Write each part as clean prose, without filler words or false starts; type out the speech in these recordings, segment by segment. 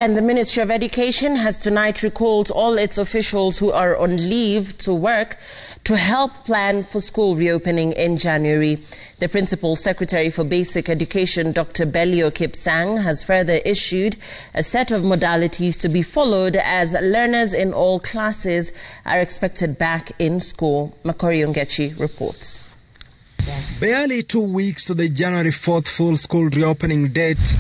And the Ministry of Education has tonight recalled all its officials who are on leave to work to help plan for school reopening in January. The Principal Secretary for Basic Education, Dr. Belio has further issued a set of modalities to be followed as learners in all classes are expected back in school. Gov't reports. Barely 2 weeks to the January 4th full school reopening date,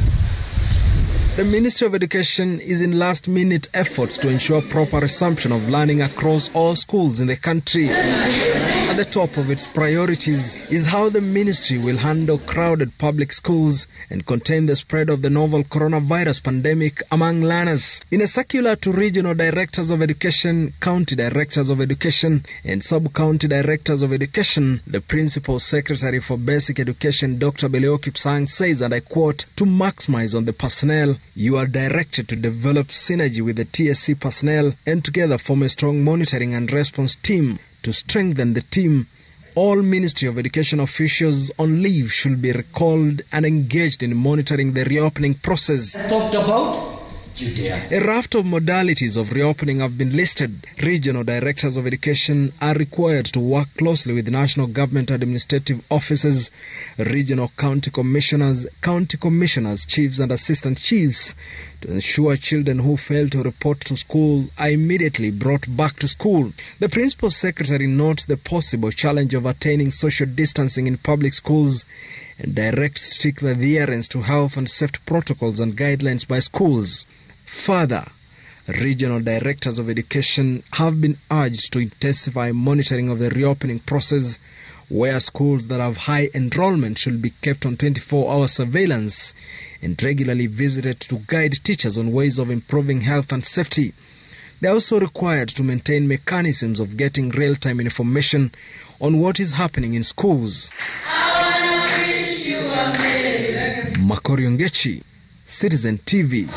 the Ministry of Education is in last-minute efforts to ensure proper resumption of learning across all schools in the country. At the top of its priorities is how the ministry will handle crowded public schools and contain the spread of the novel coronavirus pandemic among learners. In a circular to regional directors of education, county directors of education, and sub-county directors of education, the Principal Secretary for Basic Education, Dr. Belio says, and I quote, "To maximize on the personnel, you are directed to develop synergy with the TSC personnel and together form a strong monitoring and response team. To strengthen the team, all Ministry of Education officials on leave should be recalled and engaged in monitoring the reopening process." Talked about Judea. A raft of modalities of reopening have been listed. Regional directors of education are required to work closely with national government administrative officers, regional county commissioners, chiefs and assistant chiefs to ensure children who fail to report to school are immediately brought back to school. The Principal Secretary notes the possible challenge of attaining social distancing in public schools and directs strict adherence to health and safety protocols and guidelines by schools. Further, regional directors of education have been urged to intensify monitoring of the reopening process, where schools that have high enrollment should be kept on 24-hour surveillance and regularly visited to guide teachers on ways of improving health and safety. They are also required to maintain mechanisms of getting real-time information on what is happening in schools. Gov't, Citizen TV.